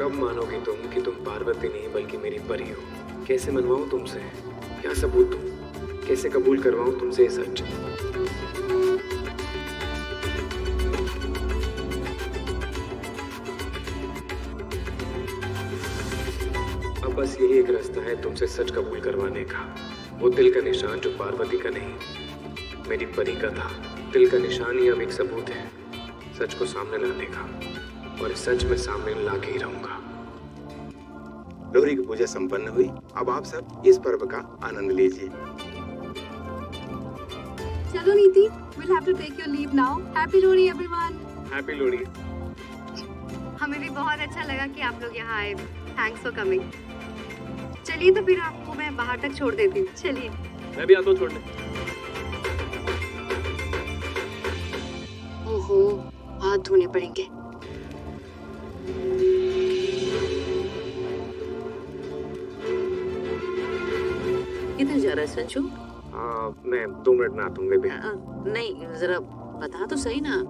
कब मानोगी तुम कि तुम पार्वती नहीं बल्कि मेरी परी हो? कैसे मनवाऊं तुमसे? क्या सबूत दूं? कैसे कबूल करवाऊं तुमसे ये सच? अब बस यही एक रास्ता है तुमसे सच कबूल करवाने का। वो दिल का निशान जो पार्वती का नहीं, मेरी परी का था। दिल का निशान ही अब एक सबूत है सच को सामने लाने का, और इस सच में सामने ला के ही रहूंगा। लोहड़ी की पूजा संपन्न हुई। अब आप सब इस पर्व का आनंद लीजिए। चलो नीति, we'll have to take your leave now. Happy Lohri everyone. Happy Lohri. हमें भी बहुत अच्छा लगा कि आप लोग यहाँ आए। Thanks for coming. चलिए तो फिर आपको मैं बाहर तक छोड़ देती हूँ। चलिए। मैं भी आता हूँ छोड़ने। ओहो, हाथ धोने पड़ेंगे। किधर जा रहा है संजू? मैं 2 मिनट में आता हूँ बेबी। नहीं, जरा बता तो सही ना।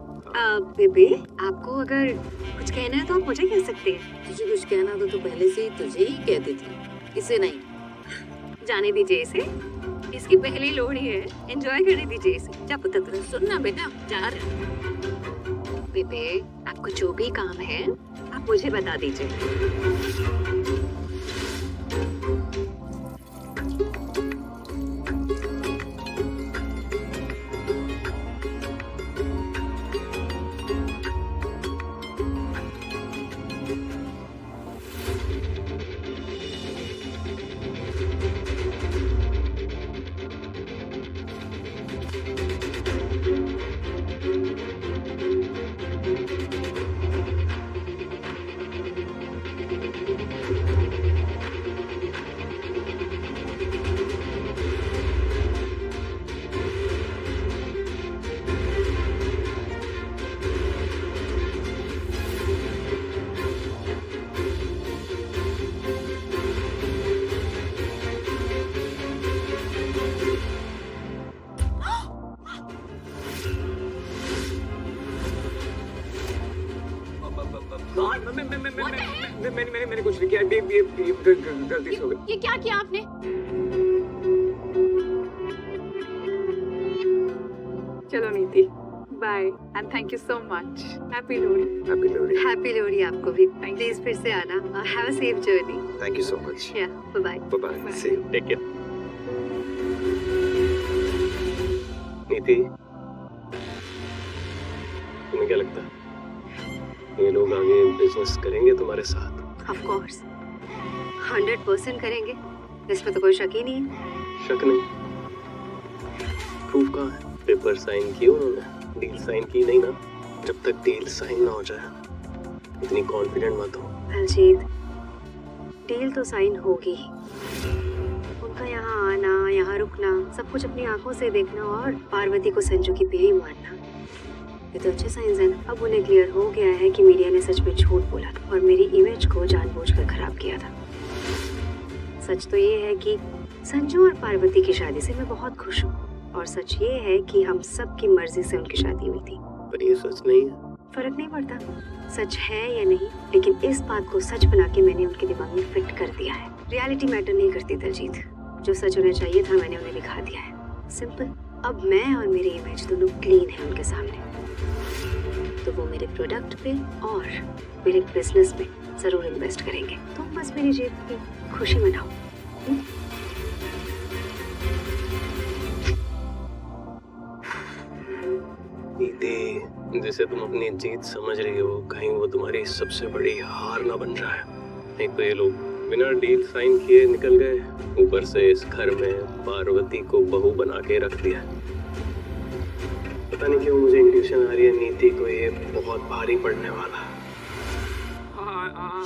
बेबे, आपको अगर कुछ कहना है तो आप मुझे कह सकते हैं। तुझे कुछ कहना तो पहले से ही तुझे ही कहती थी, इसे नहीं। जाने दीजिए इसे, इसकी पहली लोहड़ी है, एंजॉय करने दीजिए इसे। जा पुत्र, सुनना बेटा, जा रहा। बेबे, आपको जो भी काम है आप मुझे बता दीजिए। मैंने कुछ नहीं किया। ये गलती से हो गई। ये क्या किया आपने? चलो Niti, bye and thank you so much. Happy Lohri. Happy Lohri. Happy Lohri आपको भी। प्लीज फिर से आना। Have a safe journey. Thank you so much. Yeah bye bye. Bye. See you. Take care. Niti, तुम्हें क्या लगता है ये लोग आगे बिजनेस करेंगे तुम्हारे साथ? ऑफ कोर्स 100% करेंगे, इसमें तो कोई शक ही नहीं है। शक नहीं? प्रूफ कहाँ है? पेपर साइन किए उन्होंने, डील साइन की नहीं ना? जब तक डील साइन ना हो जाए इतनी कॉन्फिडेंट मत हो। दलजीत, डील तो साइन होगी ही। उनका यहाँ आना, यहाँ रुकना, सब कुछ अपनी आंखों से देखना और पार्वती को संजू की बीवी मानना, ये तो अच्छे साइंस हैं। अब उन्हें क्लियर हो गया है कि मीडिया ने सच में झूठ बोला और मेरी इमेज को जानबूझकर खराब किया था। सच तो ये है कि संजू और पार्वती की शादी से मैं बहुत खुश हूँ, और सच ये है कि हम सब की मर्जी से उनकी शादी हुई थी। पर ये सच नहीं है। फर्क नहीं पड़ता सच है या नहीं, लेकिन इस बात को सच बना के मैंने उनके दिमाग में फिट कर दिया है। रियलिटी मैटर नहीं करती दलजीत, जो सच उन्हें चाहिए था मैंने उन्हें दिखा दिया है। सिंपल। अब मैं और मेरी इमेज दोनों क्लीन है उनके सामने, तो वो मेरे प्रोडक्ट पे और मेरे बिजनेस में जरूर इन्वेस्ट करेंगे। तुम बस मेरी जेब की खुशी मनाओ। नीति, जिसे तुम अपनी जीत समझ रही हो, कहीं वो तुम्हारी सबसे बड़ी हार ना बन जाए। नहीं तो ये लोग बिना डील साइन किए निकल गए, ऊपर से इस घर में पार्वती को बहू बना के रख दिया। पता नहीं क्यों मुझे इंट्यूशन आ रही है नीति को ये बहुत भारी पड़ने वाला।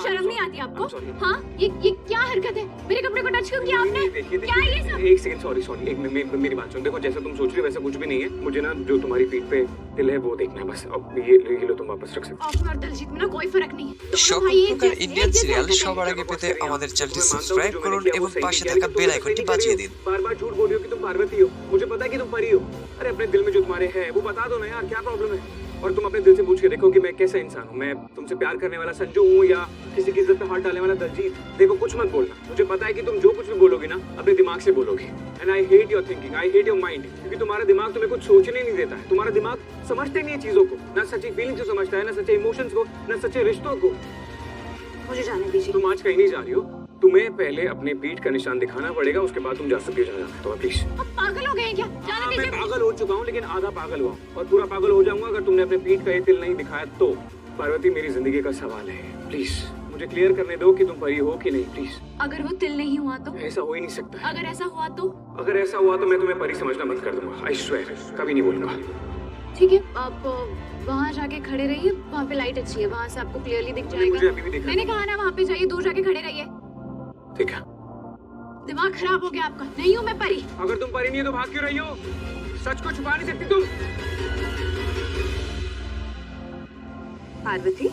शर्म नहीं आती आपको? हाँ, ये क्या हरकत है? मेरे कपड़े को टच क्यों किया आपने? क्या है ये सब? एक सेकंड, सॉरी, मेरी बात सुन। देखो, जैसा तुम सोच रही हो वैसा कुछ भी नहीं है। मुझे ना जो तुम्हारी पीठ पे तिल है वो देखना है बस। अब ये लो, तुम वापस रख सकते हो। आप और दलजीत में ना कोई फर्क नहीं है। সকল প্রকার ইন্ডিয়ান সিরিয়াল সবার আগে পেতে আমাদের চ্যানেলটি সাবস্ক্রাইব করুন এবং পাশে থাকা বেল আইকনটি বাজিয়ে দিন। बार-बार झूठ बोल रही हो कि तुम पार्वती हो। मुझे पता है कि तुम परी हो। अरे अपने दिल में जो तुम्हारे है वो बता दो ना यार, क्या प्रॉब्लम है? और तुम अपने दिल से पूछ के देखो कि मैं कैसा इंसान हूँ। मैं तुमसे प्यार करने वाला संजू हूँ या किसी की इज्जत पे हाथ डालने वाला दलजीत। देखो कुछ मत बोलना, मुझे पता है कि तुम जो कुछ भी बोलोगी ना अपने दिमाग से बोलोगी। And I hate your thinking, I hate your mind, क्योंकि तुम्हारा दिमाग तुम्हें कुछ सोचने नहीं देता है। तुम्हारा दिमाग समझते नहीं है चीजों को, ना सच्ची फीलिंग्स को समझता है, ना सच्चे इमोशंस को, ना सच्चे रिश्तों को। मुझे जाने दीजिए। तुम आज कहीं नहीं जा रही हो, तुम्हें पहले अपने पीठ का निशान दिखाना पड़ेगा, उसके बाद तुम जा सकती हो जहाँ जाना है। तो प्लीज। आप पागल हो गए हैं क्या? जाने मैं दीजिए। पागल हो चुका हूँ, लेकिन आधा पागल हुआ और पूरा पागल हो जाऊंगा अगर तुमने अपने पीठ का ये तिल नहीं दिखाया तो। पार्वती, मेरी जिंदगी का सवाल है, प्लीज मुझे क्लियर करने दो कि तुम परी हो कि नहीं, प्लीज। अगर वो तिल नहीं हुआ तो? ऐसा हो ही नहीं सकता। अगर ऐसा हुआ तो? अगर ऐसा हुआ तो मैं तुम्हें परी समझना बंद कर दूंगा। आई स्वेयर, कभी नहीं बोलूंगा। ठीक है, आप वहाँ जाके खड़े रहिए, वहाँ पे लाइट अच्छी है, वहाँ से आपको क्लियरली दिख मुझे जाएगा। अभी भी दिख रहा मैंने कहा ना वहाँ पे जाइए, दूर जाके खड़े रहिए। है। ठीक है। दिमाग खराब हो गया आपका। नहीं हूँ मैं परी। अगर तुम परी नहीं हो तो भाग क्यों रही हो? सच को छुपा नहीं सकती तुम। पार्वती,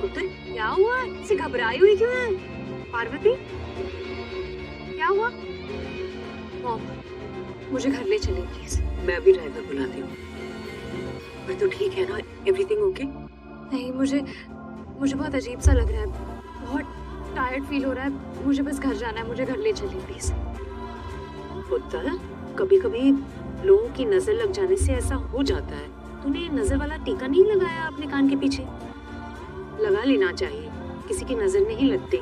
पुत्र, क्या हुआ? इसे घबराई हुई क्यों है? पार्वती, क्या हुआ? मॉम, मुझे घर ले चलिए प्लीज। मैं अभी ड्राइवर बुलाती हूँ। पर तो ठीक है ना, एवरीथिंग ओके? नहीं, मुझे बहुत अजीब सा लग रहा है, बहुत टायर्ड फील हो रहा है, मुझे बस घर जाना है, मुझे घर ले चलिए प्लीज। पुत्र, कभी कभी लोगों की नजर लग जाने से ऐसा हो जाता है। तूने नजर वाला टीका नहीं लगाया अपने कान के पीछे? लगा लेना चाहिए, किसी की नजर नहीं लगती।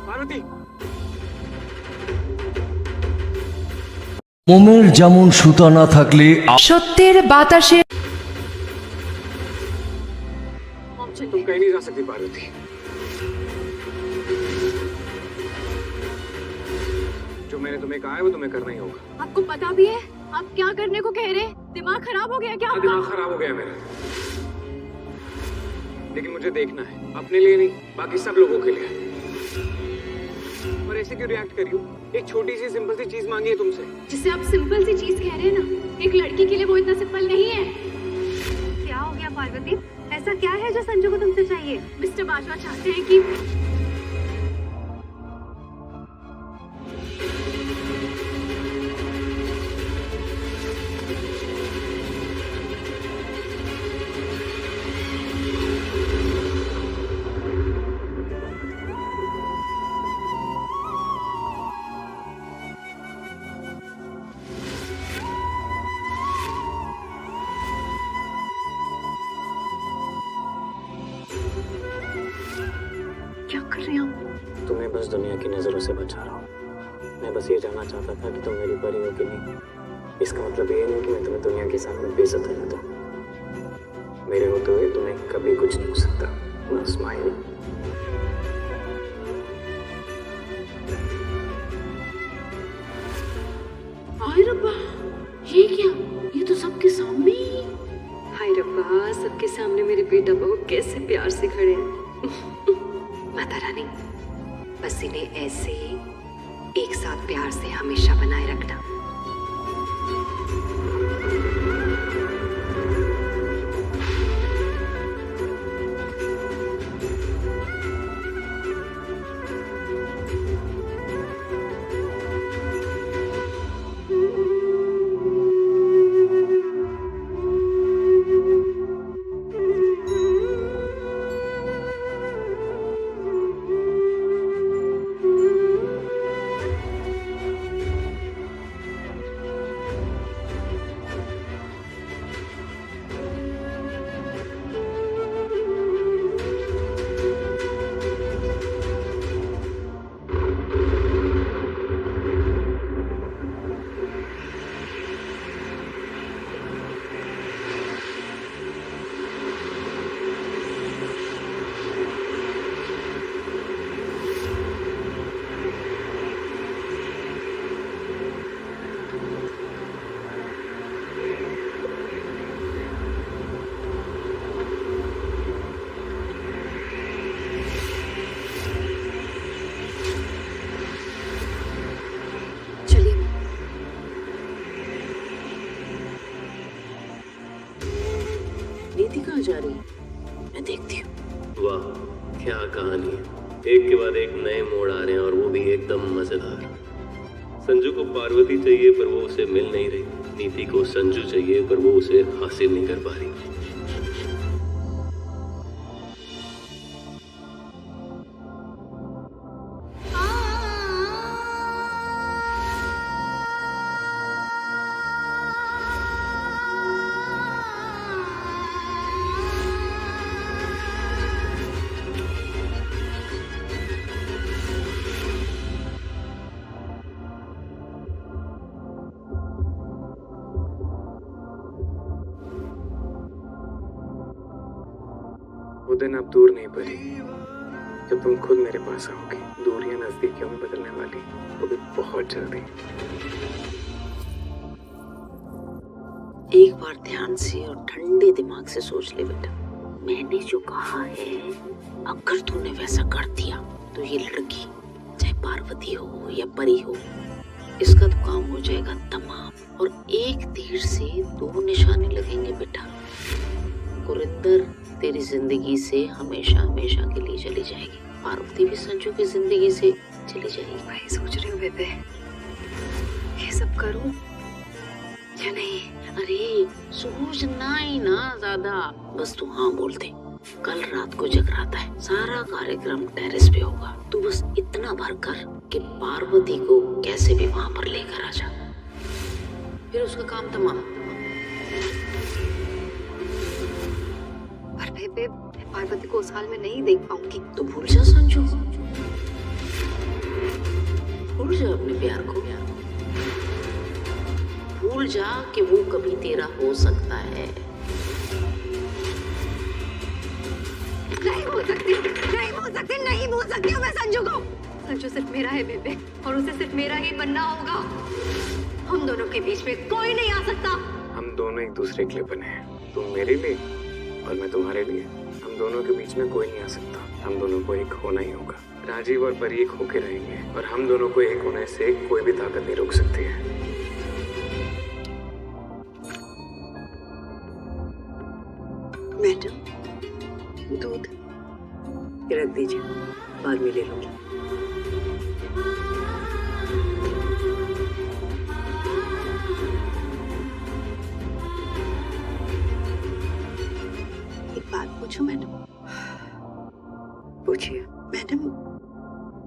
পার্বতী, মোমের যেমন সুতা না থাকলে সত্যের বাতাসে मॉम तुम चलिए। कहीं नहीं जा सकती पार्वती। जो मैंने तुम्हें कहा है वो तुम्हें करना ही होगा। आपको पता भी है आप क्या करने को कह रहे हैं? दिमाग खराब हो गया क्या हाँ, आपका? दिमाग खराब हो गया है मेरा, लेकिन मुझे देखना है, अपने लिए नहीं, बाकी सब लोगों के लिए। और ऐसे क्यों रिएक्ट कर रही हो? एक छोटी सी सिंपल सी चीज मांगी है तुमसे। जिससे आप सिंपल सी चीज कह रहे हैं ना, एक लड़की के लिए वो इतना सिंपल नहीं है। क्या हो गया पार्वती? ऐसा क्या है जो संजू को तुमसे चाहिए? मिस्टर बाजवा चाहते हैं कि क्या कर रहे हैं आप? तुम्हें बस दुनिया की नजरों से बचा रहा हूँ। मैं बस ये जानना चाहता था कि तुम मेरी परी हो कि नहीं। इसका मतलब ये नहीं कि मैं तुम्हें दुनिया के सामने बेइज्जत रहने दूँ। मेरे होते हुए तुम्हें कभी कुछ नहीं हो सकता। ना स्माइल। हाय रब्बा, ये क्या? ये तो सबके सामने ही। हाय रब्बा, सबके सामने मेरे बेटा बहू कैसे प्यार से खड़े हैं। माता रानी, बस इन्हें ऐसे ही एक साथ प्यार से हमेशा बनाए रखना। नीति कहाँ जा रही है? मैं देखती हूँ। वाह, क्या कहानी है। एक के बाद एक नए मोड़ आ रहे हैं और वो भी एकदम मजेदार। संजू को पार्वती चाहिए पर वो उसे मिल नहीं रही। नीति को संजू चाहिए पर वो उसे हासिल नहीं कर पा रही। वो दिन अब दूर नहीं पड़ी जब तुम खुद मेरे पास आओगी। दूरियां नजदीकियों में बदलने वाली, वो भी बहुत जल्दी। एक बार ध्यान से और ठंडे दिमाग से सोच ले बेटा, मैंने जो कहा है अगर तूने वैसा कर दिया तो ये लड़की चाहे पार्वती हो या परी हो, इसका तो काम हो जाएगा तमाम। और एक तीर से दो निशाने लगेंगे बेटा। गुरिंदर तेरी जिंदगी से हमेशा हमेशा के लिए चली जाएगी, पार्वती भी संजू की जिंदगी से चली जाएगी। वही सोच रही हूँ बेबे, ये सब करूँ या नहीं। अरे सोचना ही ना ज्यादा, बस तू हाँ बोल दे। कल रात को जगराता है, सारा कार्यक्रम टेरेस पे होगा। तू बस इतना भर कर कि पार्वती को कैसे भी वहां पर लेकर आ जा, फिर उसका काम तमाम। पर बेबे, मैं पार्वती को उस हाल में नहीं देख पाऊंगी। तो भूल जा संजू, भूल जा अपने प्यार को, भूल जा कि वो कभी तेरा हो सकता है। नहीं बोल सकती, नहीं बोल सकती, नहीं बोल सकती हूँ मैं संजू को। संजू सिर्फ मेरा है बेबे, और उसे सिर्फ मेरा ही बनना होगा। हम दोनों के बीच में कोई नहीं आ सकता। हम दोनों एक दूसरे के लिए बने हैं, तुम मेरे लिए और मैं तुम्हारे लिए। हम दोनों के बीच में कोई नहीं आ सकता, हम दोनों को एक होना ही होगा। राजीव और परी एक होके रहेंगे, और हम दोनों को एक होने से कोई भी ताकत नहीं रोक सकती है। मैडम, दूध रख दीजिए, बाद में ले लूंगी। एक बात पूछूं मैडम? पूछिए। मैडम,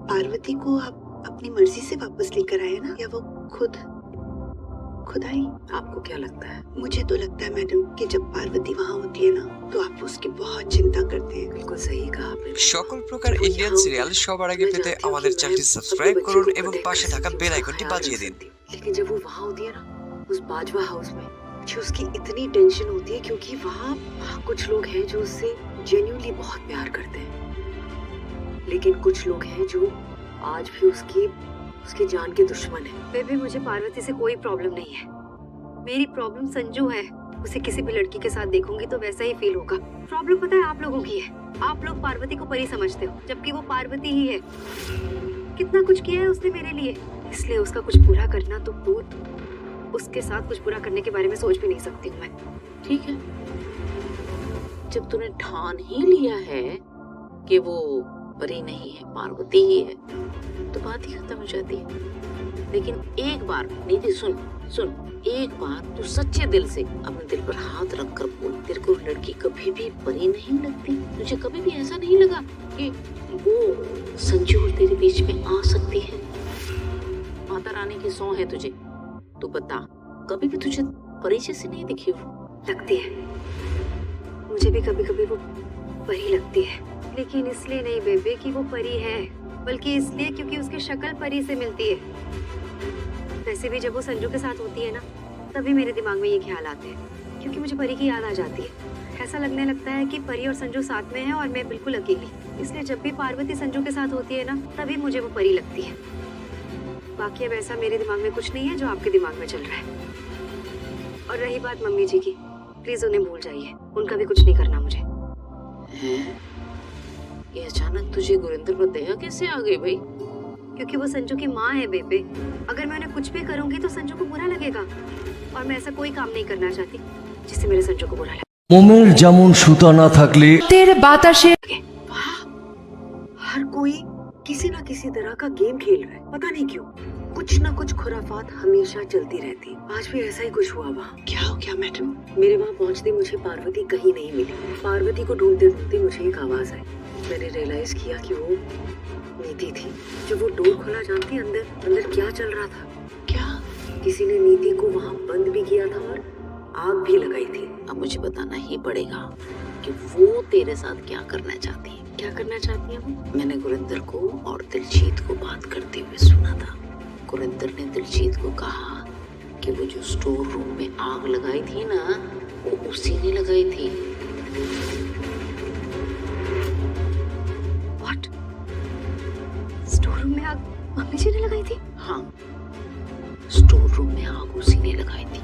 पार्वती को आप अपनी मर्जी से वापस लेकर आए ना, या वो खुद आई? आपको क्या लगता है? मुझे तो लगता है मैडम कि जब पार्वती वहाँ होती है ना, तो आप उसकी बहुत चिंता करते हैं। बिल्कुल सही कहा आपने। সকল প্রকার ইন্ডিয়ান সিরিয়াল সবার আগে পেতে আমাদের চ্যানেলটি সাবস্ক্রাইব করুন এবং পাশে থাকা বেল আইকনটি বাজিয়ে দিন। लेकिन जब वो वहाँ होती है ना, उस बाजवा हाउस में, मुझे उसकी इतनी टेंशन होती है, क्योंकि वहाँ कुछ लोग हैं जो उससे जेन्युइनली बहुत प्यार करते हैं, लेकिन कुछ लोग हैं जो आज भी उसकी जान के दुश्मन है। बेबी, मुझे पार्वती से कोई प्रॉब्लम नहीं है, मेरी प्रॉब्लम संजू है। उसे किसी भी लड़की के साथ देखूंगी तो वैसा ही फील होगा। प्रॉब्लम पता है आप लोगों की है, आप लोग पार्वती को परी समझते हो, जबकि वो पार्वती ही है। कितना कुछ किया है उसने मेरे लिए, इसलिए उसका कुछ बुरा करना तो दूर, उसके साथ कुछ बुरा करने के बारे में सोच भी नहीं सकती हूँ मैं। ठीक है, जब तूने ठान ही लिया है कि वो परी नहीं है, पार्वती ही है, तो बात ही खत्म हो जाती है। लेकिन एक बार नीति सुन, एक बार तू सच्चे दिल से अपने दिल पर हाथ रख कर बोल, तेरे को लड़की कभी भी परी नहीं लगती? तुझे कभी भी ऐसा नहीं लगा कि वो संजू और तेरे बीच में आ सकती है? माता रानी की सौं है तुझे, तू बता, कभी भी तुझे परी जैसी नहीं दिखी वो? लगती है, मुझे भी कभी कभी वो परी लगती है, लेकिन इसलिए नहीं बेबे कि वो परी है, बल्कि इसलिए क्योंकि उसकी शक्ल परी से मिलती है। वैसे भी जब वो संजू के साथ होती है ना, तभी मेरे दिमाग में ये ख्याल आते हैं, क्योंकि मुझे परी की याद आ जाती है। ऐसा लगने लगता है कि परी और संजू साथ में है और मैं बिल्कुल अकेली। इसलिए जब भी पार्वती संजू के साथ होती है ना, तभी मुझे वो परी लगती है। बाकी अब ऐसा मेरे दिमाग में कुछ नहीं है जो आपके दिमाग में चल रहा है। और रही बात मम्मी जी की, प्लीज उन्हें भूल जाइए, उनका भी कुछ नहीं करना मुझे। ये अचानक तुझे गुरिंदर पर दया कैसे आ गई भाई? क्योंकि वो संजू की माँ है बेबे। अगर मैं उन्हें कुछ भी करूंगी तो संजू को बुरा लगेगा, और मैं ऐसा कोई काम नहीं करना चाहती जिससे मेरे संजू को बुरा लगे। মোমের যেমন সুতা না থাকলে তের বাতাসে हर कोई किसी ना किसी तरह का गेम खेल रहा है, पता नहीं क्यों। कुछ ना कुछ खुराफात हमेशा चलती रहती। आज भी ऐसा ही कुछ हुआ वहाँ। क्या हो गया मैडम? मेरे वहाँ पहुँचते मुझे पार्वती कहीं नहीं मिली। पार्वती को ढूंढते ढूंढते मुझे एक आवाज आई। मैंने रियलाइज किया कि वो नीति थी। जब वो डोर खोला, जानती अंदर अंदर क्या चल रहा था? क्या? किसी ने नीति को वहाँ बंद भी किया था और आग भी लगाई थी। अब मुझे बताना ही पड़ेगा कि वो तेरे साथ क्या करना चाहती है। क्या करना चाहती है वो? मैंने गुरिंदर को और दिलजीत को बात करते हुए सुना था। गुरिंदर ने दिलजीत को कहा कि वो जो स्टोर रूम में आग लगाई थी ना, वो उसी ने लगाई थी। What? स्टोर रूम में आग मम्मी जी ने लगाई थी? हाँ, स्टोर रूम में आग उसी ने लगाई थी।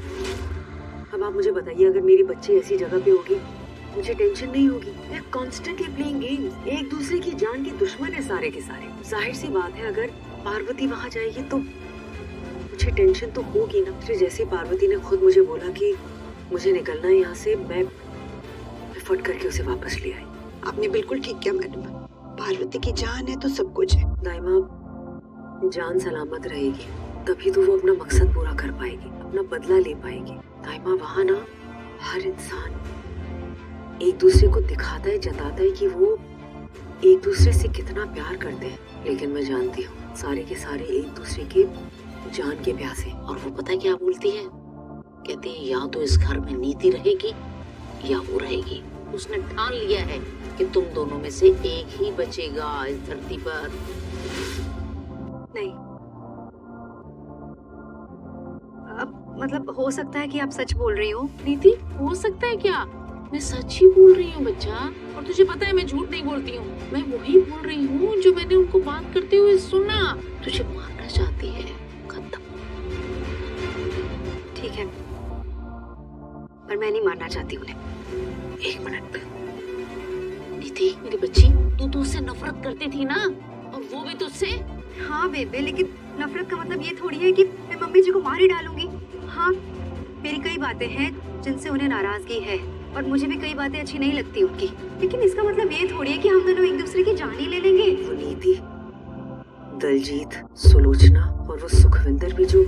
अब आप मुझे बताइए, अगर मेरी बच्ची ऐसी जगह पे होगी, मुझे टेंशन नहीं होगी? मैं कॉन्स्टेंटली प्लेइंग गेम्स, एक दूसरे की जान के दुश्मन है सारे के सारे। जाहिर सी बात है, अगर पार्वती वहाँ जाएगी तो मुझे टेंशन तो होगी ना। फिर जैसे पार्वती ने खुद मुझे बोला कि मुझे निकलना है यहाँ से, मैं फट करके उसे वापस ले आई। आपने बिल्कुल ठीक किया मैडम। पार्वती की जान है तो सब कुछ है। दाइमा, जान सलामत रहेगी तभी तो वो अपना मकसद पूरा कर पाएगी, अपना बदला ले पाएगी। दाइमा, वहाँ ना हर इंसान एक दूसरे को दिखाता है, जताता है कि वो एक दूसरे से कितना प्यार करते हैं, लेकिन मैं जानती हूँ सारे के सारे एक दूसरे के जान के प्यासे। और वो पता है क्या बोलती है? कहती है या तो इस घर में नीति रहेगी या वो रहेगी। उसने ठान लिया है कि तुम दोनों में से एक ही बचेगा इस धरती पर। नहीं, अब मतलब हो सकता है कि आप सच बोल रही हो। नीति, हो सकता है क्या? मैं सच ही बोल रही हूँ बच्चा, और तुझे पता है मैं झूठ नहीं बोलती हूँ। मैं वही बोल रही हूँ जो मैंने उनको बात करते हुए सुना। तुझे मारना चाहती है, खत्म। ठीक है, पर मैं नहीं मारना चाहती उन्हें। एक मिनट नीति, मेरी बच्ची, तू तो उससे नफरत करती थी ना, और वो भी तुझसे। हाँ बेबे, लेकिन नफरत का मतलब ये थोड़ी है कि मैं मम्मी जी को मार ही डालूंगी। हाँ, मेरी कई बातें हैं जिनसे उन्हें नाराजगी है, और मुझे भी कई बातें अच्छी नहीं लगती उनकी, लेकिन इसका मतलब ये थोड़ी है कि हम दोनों एक दूसरे की जान ही ले लेंगे। वो नीति, दलजीत, सुलोचना और वो सुखविंदर भी जो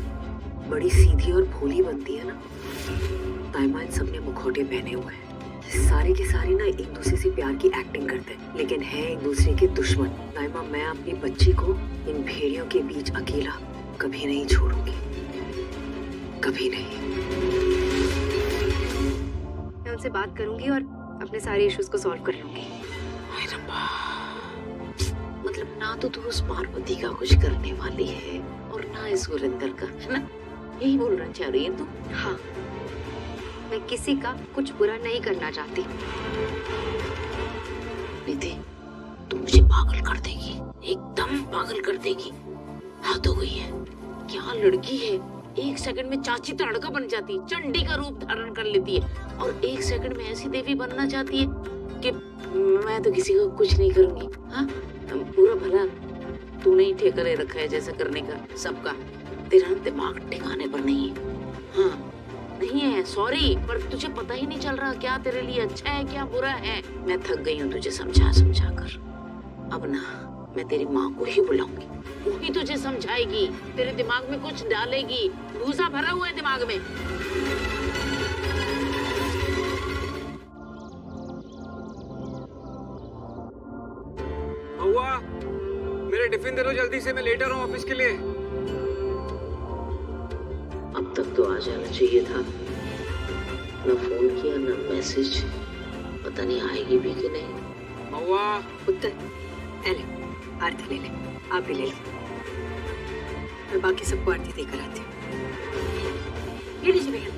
बड़ी सीधी और भोली बनती है ना, दाइमा, इन सब ने मुखौटे पहने हुए हैं। सारे के सारे ना एक दूसरे से प्यार की एक्टिंग करते हैं, लेकिन है एक दूसरे के दुश्मन। दाइमा, मैं अपनी बच्ची को इन भेड़ियों के बीच अकेला कभी नहीं छोड़ूंगी, कभी नहीं। मैं उनसे बात करूंगी और अपने सारे इश्यूज को सॉल्व कर लूंगी। मतलब ना तो तू उस पार्वती का कुछ करने वाली है, और ना इस गुरिंदर का, है ना? यही बोलना चाह रही है तू? हाँ, मैं किसी का कुछ बुरा नहीं करना चाहती। निधि, तू मुझे पागल कर देगी, एकदम पागल कर देगी। हद हो गई है। क्या लड़की है, एक सेकंड में चाची तड़का बन जाती है, चंडी का रूप धारण कर लेती है, और एक सेकंड में ऐसी देवी बनना चाहती है कि मैं तो किसी को कुछ नहीं करूंगी। हाँ, पूरा भला तूने ही ठेका ले रखा है जैसा करने का सबका। तेरा दिमाग ठिकाने पर नहीं है। हाँ, नहीं है, सॉरी, पर तुझे पता ही नहीं चल रहा क्या तेरे लिए अच्छा है क्या बुरा है। मैं थक गई हूँ तुझे समझा समझा कर। अब ना मैं तेरी माँ को ही बुलाऊंगी, वो ही तुझे समझाएगी, तेरे दिमाग में कुछ डालेगी। भूसा भरा हुआ है दिमाग में। हुआ, मेरे टिफिन दे दो जल्दी से, मैं लेट आ रहा हूँ ऑफिस के लिए। अब तक तो आ जाना चाहिए था, ना फोन किया ना मैसेज, पता नहीं आएगी भी कि नहीं। हुआ, उत्तर, ले आरती ले ले, आप भी ले लो, मैं बाकी सबको आरती देकर आती हूँ। ये लीजिए भैया।